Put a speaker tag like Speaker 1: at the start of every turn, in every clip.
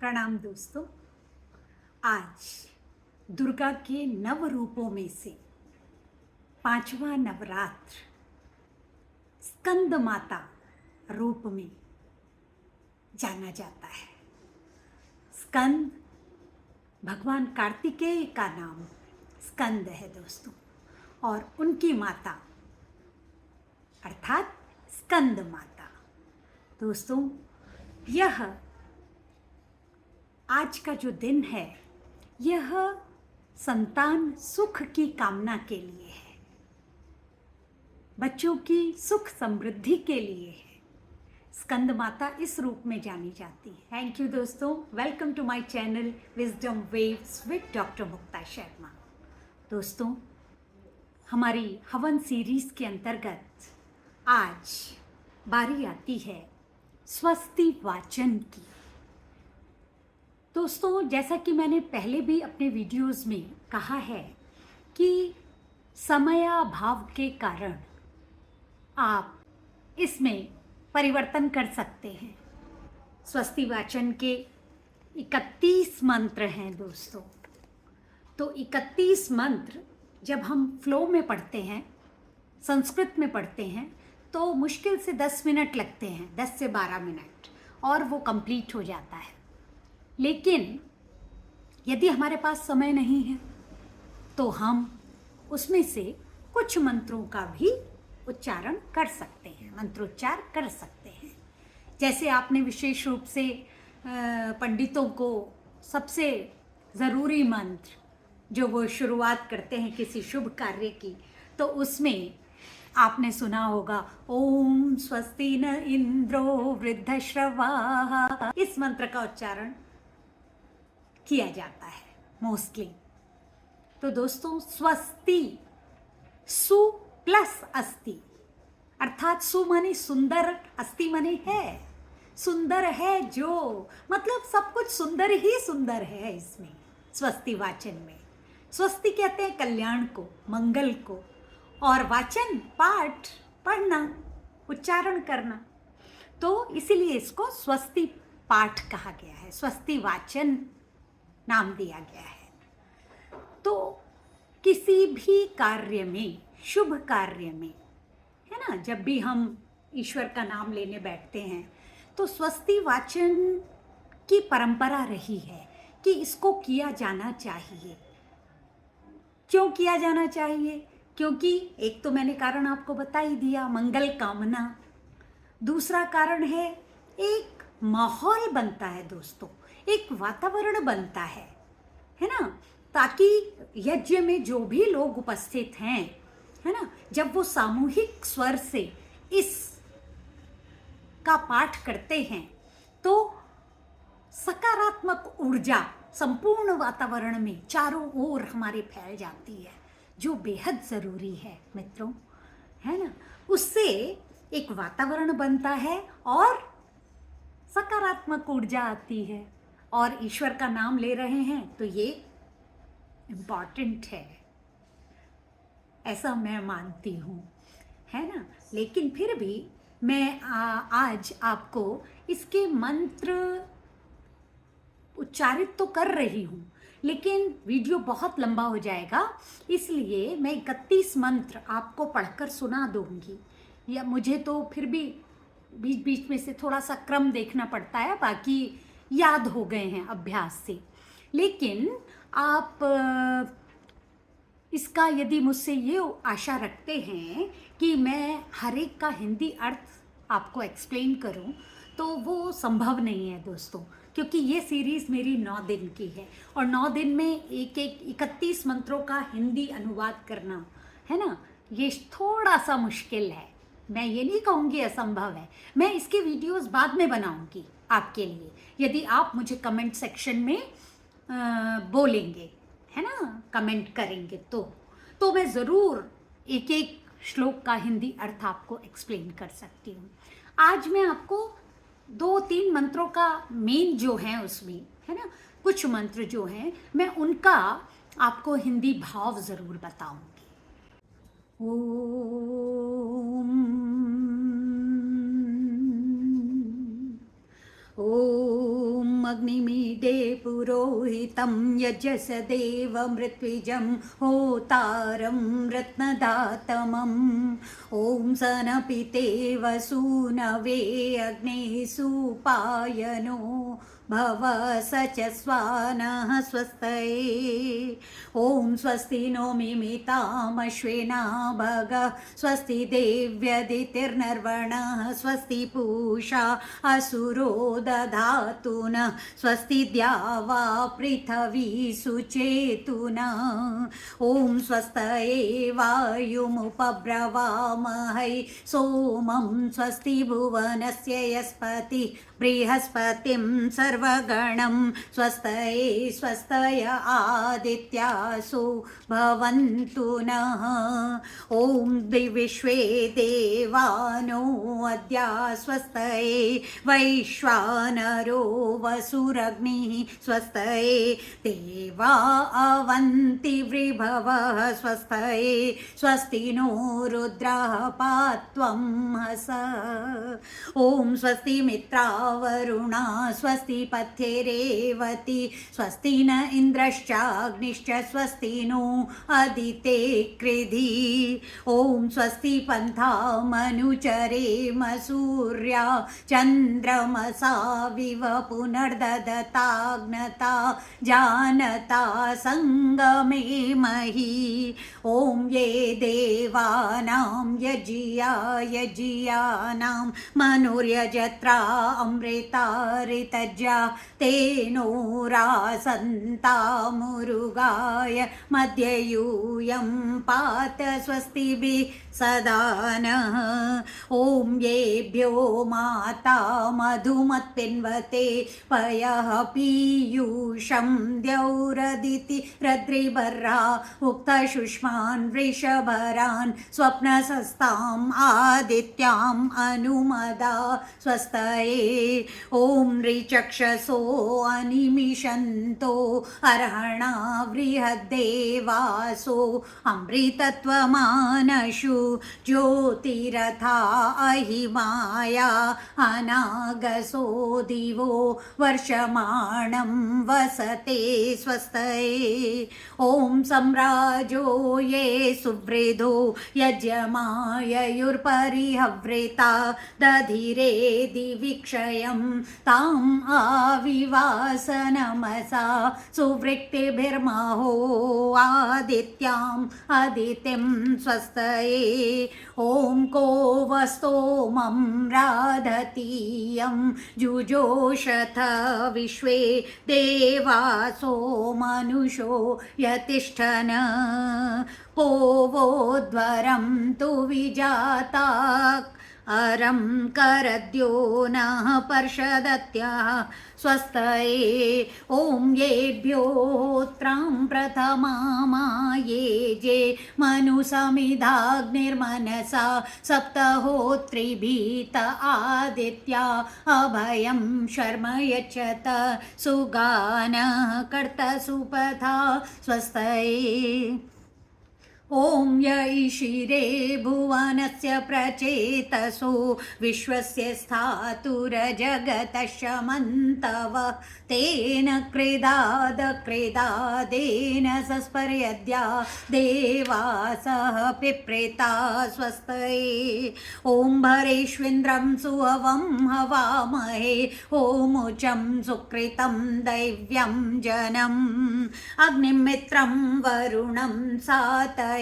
Speaker 1: प्रणाम दोस्तों। आज दुर्गा के नव रूपों में से पांचवा नवरात्र स्कंद माता रूप में जाना जाता है। स्कंद भगवान कार्तिकेय का नाम स्कंद है दोस्तों, और उनकी माता अर्थात स्कंद माता। दोस्तों, यह आज का जो दिन है यह संतान सुख की कामना के लिए है, बच्चों की सुख समृद्धि के लिए है। स्कंद माता इस रूप में जानी जाती है। थैंक यू दोस्तों। Welcome to my channel Wisdom Waves with doctor Mukta Sharma. दोस्तों, हमारी हवन सीरीज के अंतर्गत आज बारी आती है स्वस्ति वाचन की। दोस्तों, जैसा कि मैंने पहले भी अपने वीडियोस में कहा है कि समयाभाव के कारण आप इसमें परिवर्तन कर सकते हैं। स्वस्ति वाचन के 31 मंत्र हैं दोस्तों। तो 31 मंत्र जब हम फ्लो में पढ़ते हैं, संस्कृत में पढ़ते हैं, तो मुश्किल से 10 मिनट लगते हैं, 10 से 12 मिनट, और वो कंप्लीट हो जाता है। लेकिन यदि हमारे पास समय नहीं है तो हम उसमें से कुछ मंत्रों का भी उच्चारण कर सकते हैं, मंत्रोच्चार कर सकते हैं। जैसे आपने विशेष रूप से पंडितों को सबसे ज़रूरी मंत्र जो वो शुरुआत करते हैं किसी शुभ कार्य की, तो उसमें आपने सुना होगा ओम स्वस्ति न इंद्रो वृद्धश्रवाः। इस मंत्र का उच्चारण किया जाता है मोस्टली। तो दोस्तों, स्वस्ति, सु प्लस अस्ति, अर्थात सु माने सुंदर, अस्ति माने है, सुंदर है जो, मतलब सब कुछ सुंदर ही सुंदर है इसमें। स्वस्ति वाचन में स्वस्ति कहते हैं कल्याण को, मंगल को, और वाचन पाठ, पढ़ना, उच्चारण करना। तो इसीलिए इसको स्वस्ति पाठ कहा गया है, स्वस्ति वाचन नाम दिया गया है। तो किसी भी कार्य में, शुभ कार्य में, है ना, जब भी हम ईश्वर का नाम लेने बैठते हैं तो स्वस्ति वाचन की परंपरा रही है कि इसको किया जाना चाहिए। क्यों किया जाना चाहिए? क्योंकि एक तो मैंने कारण आपको बता ही दिया, मंगल कामना। दूसरा कारण है एक माहौल बनता है दोस्तों, एक वातावरण बनता है ना, ताकि यज्ञ में जो भी लोग उपस्थित हैं, है ना, जब वो सामूहिक स्वर से इस का पाठ करते हैं तो सकारात्मक ऊर्जा संपूर्ण वातावरण में चारों ओर हमारे फैल जाती है, जो बेहद ज़रूरी है मित्रों, है ना। उससे एक वातावरण बनता है और सकारात्मक ऊर्जा आती है, और ईश्वर का नाम ले रहे हैं तो ये इम्पॉर्टेंट है, ऐसा मैं मानती हूँ, है ना। लेकिन फिर भी मैं आज आपको इसके मंत्र उच्चारित तो कर रही हूँ, लेकिन वीडियो बहुत लंबा हो जाएगा, इसलिए मैं 31 मंत्र आपको पढ़कर सुना दूंगी। या मुझे तो फिर भी बीच बीच में से थोड़ा सा क्रम देखना पड़ता है, बाकी याद हो गए हैं अभ्यास से। लेकिन आप इसका यदि मुझसे ये आशा रखते हैं कि मैं हर एक का हिंदी अर्थ आपको एक्सप्लेन करूं, तो वो संभव नहीं है दोस्तों, क्योंकि ये सीरीज़ मेरी 9 दिन की है, और 9 दिन में एक 31 मंत्रों का हिंदी अनुवाद करना, है ना, ये थोड़ा सा मुश्किल है। मैं ये नहीं कहूँगी असंभव है। मैं इसके वीडियोस बाद में बनाऊँगी आपके लिए, यदि आप मुझे कमेंट सेक्शन में बोलेंगे, है ना, कमेंट करेंगे तो मैं ज़रूर एक एक श्लोक का हिंदी अर्थ आपको एक्सप्लेन कर सकती हूँ। आज मैं आपको 2-3 मंत्रों का मेन जो है उसमें, है ना, कुछ मंत्र जो हैं मैं उनका आपको हिंदी भाव ज़रूर बताऊँगी। ओम ॐ अग्निमीडे पुरोहितं यजस देवमृत्विजं होतारं रत्नदातमम् ॐ सनपिते वसूनवे अग्ने सुपायनो भव स च स्वानः स्वस्तये ॐ स्वस्ति नो मिमितामश्विना भग स्वस्ति देव्यदितिर्नर्वणः स्वस्ति पूषा असुरो दधातु न स्वस्ति द्यावा पृथिवी सुचेतुना ॐ स्वस्तये वायुमुपब्रवामहै सोमं स्वस्ति भुवनस्य यस्पति बृहस्पतिं सर्वगणं स्वस्तये स्वस्तय आदित्यासु भवन्तु नः ॐ द्विविश्वे देवानो अद्य स्वस्तये वैश्वानरो वसुरग्निः स्वस्तये देवा अवन्ति वृभवः स्वस्तये स्वस्ति नो रुद्रः पात्वं हस ॐ स्वस्ति मित्रावरुणा स्वस्ति पथ्ये रेवती स्वस्ति न इन्द्रश्चाग्निश्च स्वस्ति नो अदिते कृधि ॐ स्वस्ति पन्थामनुचरेम सूर्या चन्द्रमसा विव पुनर्ददताग्नता जानता सङ्गमे महि ॐ ये देवानां यजियानां मनुर्यजत्रा अमृता ऋतज्जा तेनो रासन्तामुरुगाय मध्य यूयं पात स्वस्तिभिः सदा नः ॐ येभ्यो माता मधुमत्पिन्वते पयः पीयूषं द्यौरदिति रद्रिबर्हा उक्तशुष्मान् वृषभरान् स्वप्नसस्ताम् आदित्याम् अनुमदा स्वस्तये ॐ ऋचक्षसो अनिमिषन्तो अर्हणा बृहद्देवासो अमृतत्वमानशु ज्योतिरथा अहिमाया अनागसो दिवो वर्षमाणं वसते स्वस्तये ॐ सम्राजो ये सुवृधो यजमाययुर्परिहव्रेता दधिरे दिविक्षयं ताम् आविवासनमसा सुवृक्तिभिर्महो आदित्याम् अदितिं स्वस्तये ॐ को वस्तोमं राधतीयं जुजोषथ विश्वे देवासो मनुषो यतिष्ठन् को वोध्वरं तु विजाता अरं करद्यो नः पर्षदत्यः स्वस्तये ॐ येभ्योत्रां प्रथमामायेजे मनुसमिधाग्निर्मनसा सप्तहोत्रिभीत आदित्या अभयं शर्म यच्छत सुगानः कर्तसुपथा स्वस्तये ॐ यैशिरे भुवनस्य प्रचेतसो विश्वस्य स्थातुरजगतशमन्तव तेन क्रीडादेन सस्पर्यद्या देवासः पिप्रेता स्वस्तये ॐ भरेष्विन्द्रं सुहवं हवामहे ॐ सुकृतं दैव्यं जनम् अग्निं मित्रं वरुणं सातये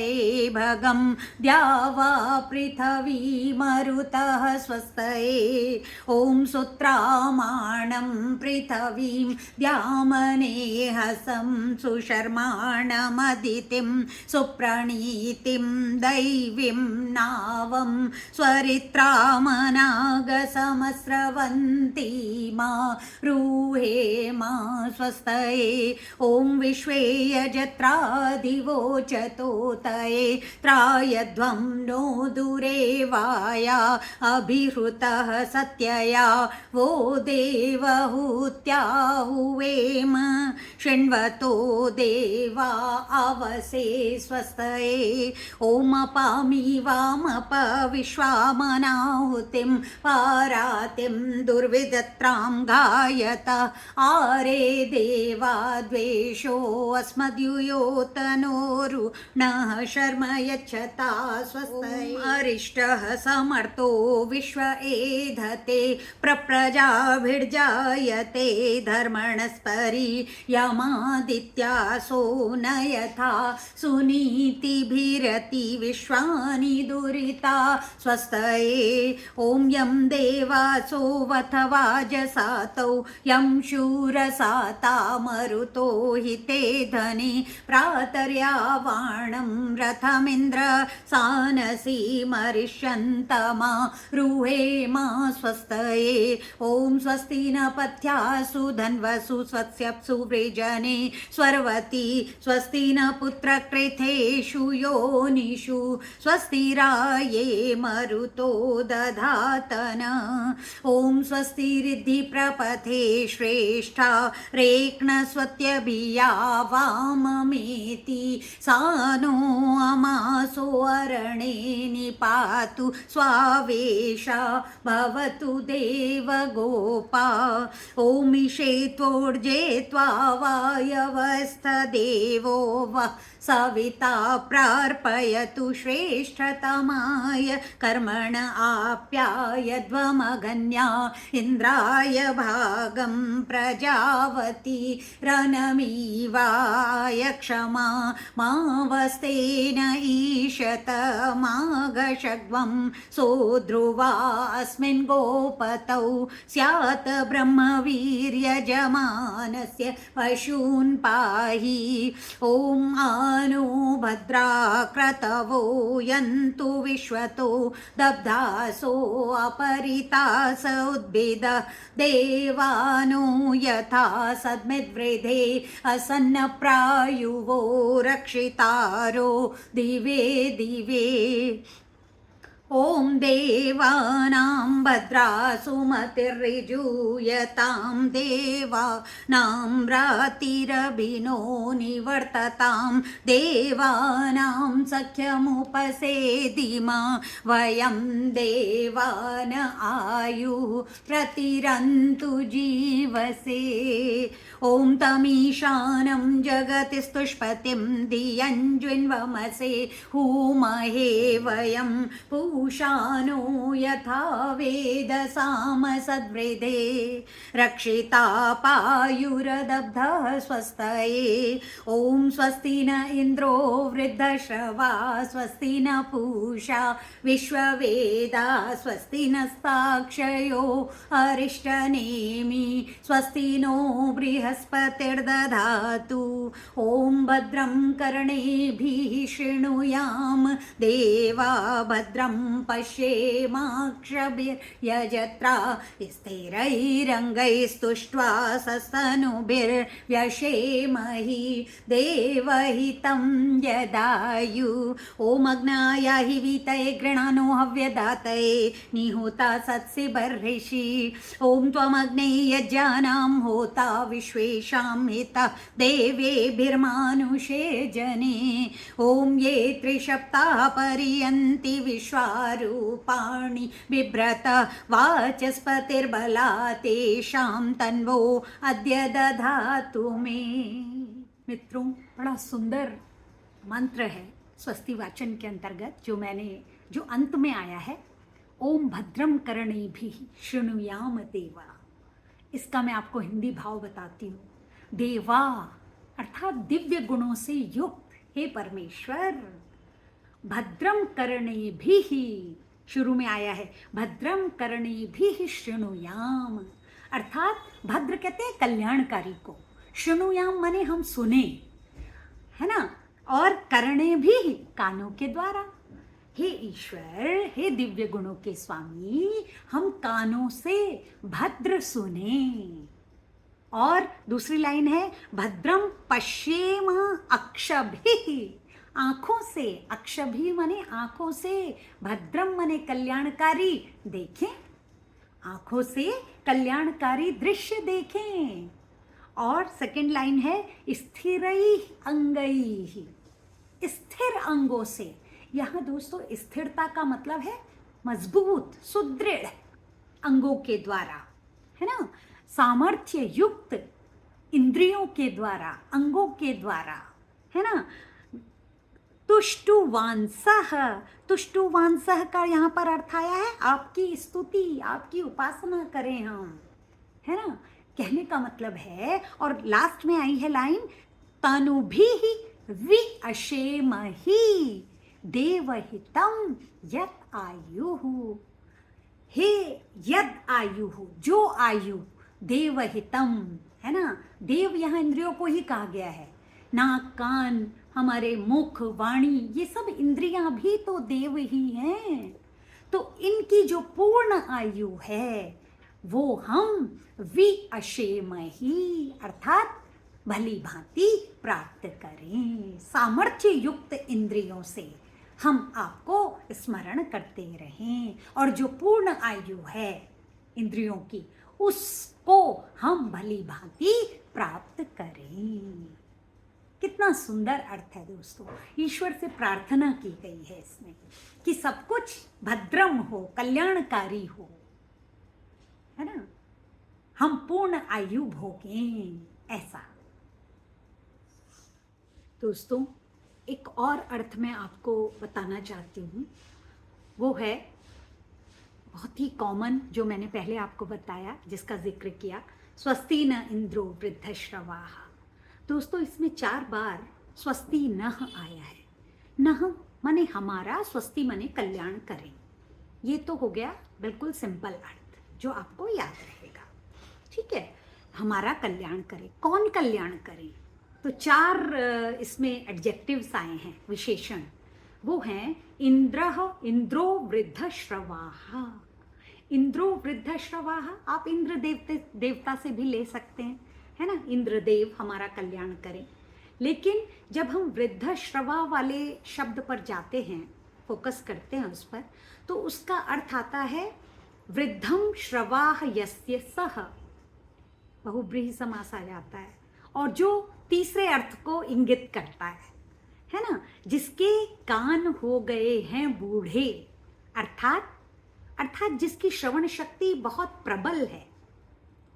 Speaker 1: भगं द्यावा पृथिवी मरुतः स्वस्तये ॐ सुत्रामाणं पृथिवीं द्यामनेहसं सुशर्माणमदितिं सुप्रणीतिं दैवीं नावं स्वरित्रामनागसमस्रवन्ती मा रूहे मा स्वस्तये ॐ विश्वे यजत्रा दिवोचतोऽथ स्तोतये त्रायध्वं नो दुरेवाय अभिहृतः सत्यया वो देवहूत्याहुवेम शृण्वतो देवा अवसे स्वस्तये ॐ अपामि वामप विश्वामनाहुतिं पारातिं दुर्विदत्रां गायत आरे देवा द्वेषो अस्मद्युयोतनोरु नः शर्म यच्छता स्वस्तये अरिष्टः समर्थो विश्व एधते प्रप्रजाभिर्जायते धर्मणस्परि यमादित्यासो न यथा सुनीतिभिरति विश्वानि दुरिता स्वस्तये ॐ यं देवासो वथ वाजसातौ यं शूरसाता मरुतो हिते धने प्रातर्यावाणं रथमिन्द्र सानसी मरिष्यन्तमा रुहेमा स्वस्तये ॐ स्वस्ति न पथ्यासु धन्वसु स्वस्यप्सु वृजने स्वर्वती स्वस्ति न पुत्रकृथेषु योनिषु स्वस्तिराये मरुतो दधातन ॐ स्वस्ति रिद्धि प्रपथे श्रेष्ठा रेक्णस्वत्यभिया वाममेति सानो अमासो अरणे निपातु स्वावेशा भवतु देवगोपा ॐ ईशेत्वोर्जे त्वा वायवस्थदेवो वा सविता प्रार्पयतु श्रेष्ठतमाय कर्मण आप्यायध्वमगन्या इन्द्राय भागं प्रजावती रनमीवाय क्षमा मावस्तेन ईशत माघशग्वं सोऽध्रुवा अस्मिन् गोपतौ स्यात् ब्रह्मवीर्यजमानस्य पशून् पाहि ॐ नो भद्रा क्रतवो यन्तु विश्वतो दब्धासो अपरितास उद्भिद देवानो यथा सद्मिद्वृधे असन्नप्रायुवो रक्षितारो दिवे दिवे ॐ देवानां भद्रा सुमतिर्ऋजूयतां देवानां रातिरभिनो निवर्ततां देवानां सख्यमुपसेदिमा वयं देवान आयुः प्रतिरन्तु जीवसे ॐ तमीशानं जगति स्तुष्पतिं धियञ्ज्विन्वमसे हूमहे वयं पूषानो यथा वेदसाम सद्वृधे रक्षिता पायुरदब्धः स्वस्तये ॐ स्वस्ति न इन्द्रो वृद्धश्रवा स्वस्ति न पूषा विश्ववेदा स्वस्ति नस्ताक्षयो अरिष्टनेमि स्वस्ति नो बृहस्पतिर्दधातु ॐ भद्रं कर्णेभिः शृणुयाम देवा भद्रं पश्येमाक्षभिर्यजत्रा स्थिरैरङ्गैस्तुष्ट्वा सस्तनुभिर्व्यशेमहि देवहितं यदायु ॐ अग्नाय हि वीतये गृणानो हव्यदातये निहुता सत्सि बर्हिषि ॐ त्वमग्ने यज्ञानां होता विश्वेषां हिता देवेभिर्मानुषे जने ॐ ये त्रिसप्ताह पर्यन्ति विश्वारूपाणि बिभ्रत वाचस्पतिर्बला तेषां तन्वो अद्य दधातु मे। मित्रों, बड़ा सुंदर मंत्र है स्वस्ति वाचन के अंतर्गत जो अंत में आया है, ओम भद्रम कर्णेभिः शृणुयाम देवा। इसका मैं आपको हिंदी भाव बताती हूँ। देवा अर्थात दिव्य गुणों से युक्त हे परमेश्वर, भद्रम कर्णेभिः शुरू में आया है, भद्रम कर्णेभिः शृणुयाम अर्थात भद्र कहते हैं कल्याणकारी को, शृणुयाम माने हम सुने, है ना, और कर्णे भी कानों के द्वारा। हे ईश्वर, हे दिव्य गुणों के स्वामी, हम कानों से भद्र सुने। और दूसरी लाइन है भद्रम पश्येम अक्षभिः आंखों से, अक्षभी माने आंखों से, भद्रम माने कल्याणकारी, देखें, आंखों से कल्याणकारी दृश्य देखें। और सेकंड लाइन है स्थिरई अंगई, स्थिर अंगों से। यहाँ दोस्तों स्थिरता का मतलब है मजबूत, सुदृढ़ अंगों के द्वारा, है ना, सामर्थ्य युक्त इंद्रियों के द्वारा, अंगों के द्वारा, है ना। तुष्टुवांसः, तुष्टुवांसः का यहाँ पर अर्थ आया है आपकी स्तुति, आपकी उपासना करें हम, है ना, कहने का मतलब है। और लास्ट में आई है लाइन तनुभिः विअशेमहि देवहितं यत् आयुः, हे यद आयु, जो आयु, देवहितम, है ना, देव यहाँ इंद्रियों को ही कहा गया है। नाक, कान, हमारे मुख, वाणी, ये सब इंद्रियां भी तो देव ही हैं। तो इनकी जो पूर्ण आयु है वो हम विअशेमहि अर्थात भली भांति प्राप्त करें। सामर्थ्य युक्त इंद्रियों से हम आपको स्मरण करते रहें, और जो पूर्ण आयु है इंद्रियों की उसको हम भली भांति प्राप्त करें। कितना सुंदर अर्थ है दोस्तों। ईश्वर से प्रार्थना की गई है इसमें कि सब कुछ भद्रम हो, कल्याणकारी हो, है ना, हम पूर्ण आयु भोगें, ऐसा। दोस्तों एक और अर्थ मैं आपको बताना चाहती हूँ, वो है बहुत ही कॉमन, जो मैंने पहले आपको बताया, जिसका जिक्र किया, स्वस्ति न इंद्रो वृद्धश्रवाः। दोस्तों इसमें 4 बार स्वस्ति नः आया है। नः माने हमारा, स्वस्ति माने कल्याण करें। ये तो हो गया बिल्कुल सिंपल अर्थ जो आपको याद रहेगा, ठीक है। हमारा कल्याण करे, कौन कल्याण करे? तो 4 इसमें एडजेक्टिव्स आए हैं, विशेषण, वो हैं इंद्रः, इंद्रो वृद्धश्रवाः। इंद्रो वृद्धश्रवाः आप इंद्र देवता से भी ले सकते हैं, है ना, इंद्रदेव हमारा कल्याण करें। लेकिन जब हम वृद्धश्रवा वाले शब्द पर जाते हैं, फोकस करते हैं उस पर, तो उसका अर्थ आता है वृद्धम श्रवाः यस्य सः, बहुब्रीहि समास आ जाता है, और जो तीसरे अर्थ को इंगित करता है ना, जिसके कान हो गए हैं बूढ़े, अर्थात जिसकी श्रवण शक्ति बहुत प्रबल है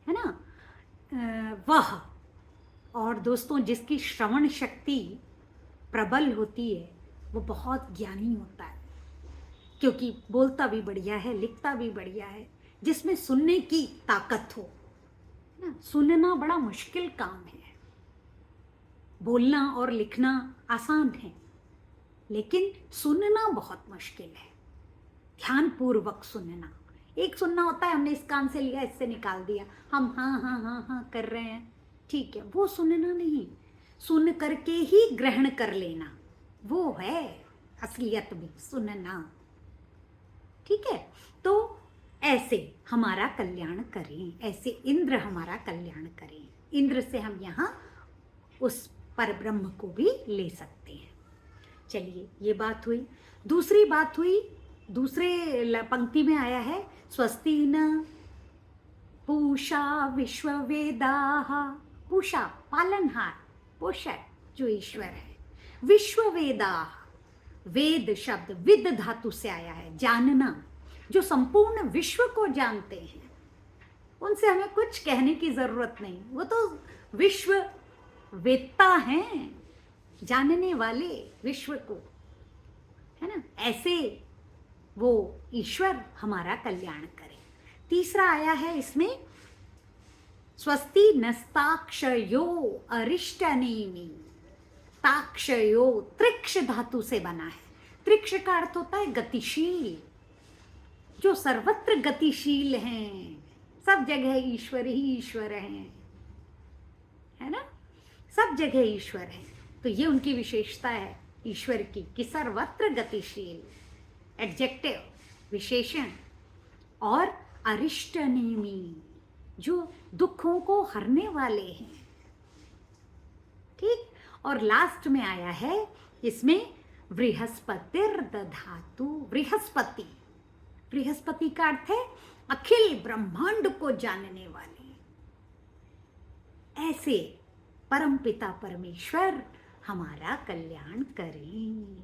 Speaker 1: ना, वह। और दोस्तों जिसकी श्रवण शक्ति प्रबल होती है वो बहुत ज्ञानी होता है, क्योंकि बोलता भी बढ़िया है, लिखता भी बढ़िया है, जिसमें सुनने की ताकत हो ना। सुनना बड़ा मुश्किल काम है, बोलना और लिखना आसान है, लेकिन सुनना बहुत मुश्किल है। ध्यान पूर्वक सुनना, एक सुनना होता है हमने इस कान से लिया, इससे निकाल दिया, हम हाँ हाँ हाँ हाँ कर रहे हैं, ठीक है, वो सुनना नहीं। सुन करके ही ग्रहण कर लेना, वो है असलियत में सुनना, ठीक है। तो ऐसे हमारा कल्याण करें, ऐसे इंद्र हमारा कल्याण करें। इंद्र से हम यहाँ उस परब्रह्म को भी ले सकते हैं। चलिए ये बात हुई। दूसरी बात हुई, दूसरे पंक्ति में आया है स्वस्ति न पूषा विश्ववेदाः। पूषा पालनहार, पोषक जो ईश्वर है। विश्ववेदाः, वेद शब्द विद धातु से आया है, जानना, जो संपूर्ण विश्व को जानते हैं। उनसे हमें कुछ कहने की जरूरत नहीं, वो तो विश्व वेत्ता हैं, जानने वाले विश्व को, है ना। ऐसे वो ईश्वर हमारा कल्याण करे। तीसरा आया है इसमें स्वस्ति नस्ताक्षयो अरिष्टनेमि। ताक्षयो त्रिक्ष धातु से बना है। त्रिक्ष का अर्थ होता है गतिशील, जो सर्वत्र गतिशील हैं, सब जगह ईश्वर ही ईश्वर हैं, है ना, सब जगह ईश्वर है। तो ये उनकी विशेषता है ईश्वर की कि सर्वत्र गतिशील, एडजेक्टिव विशेषण। और अरिष्टनेमि, जो दुखों को हरने वाले हैं, ठीक। और लास्ट में आया है इसमें बृहस्पतिर्दधातु। बृहस्पति, बृहस्पति का अर्थ है अखिल ब्रह्मांड को जानने वाले। ऐसे परमपिता परमेश्वर हमारा कल्याण करें।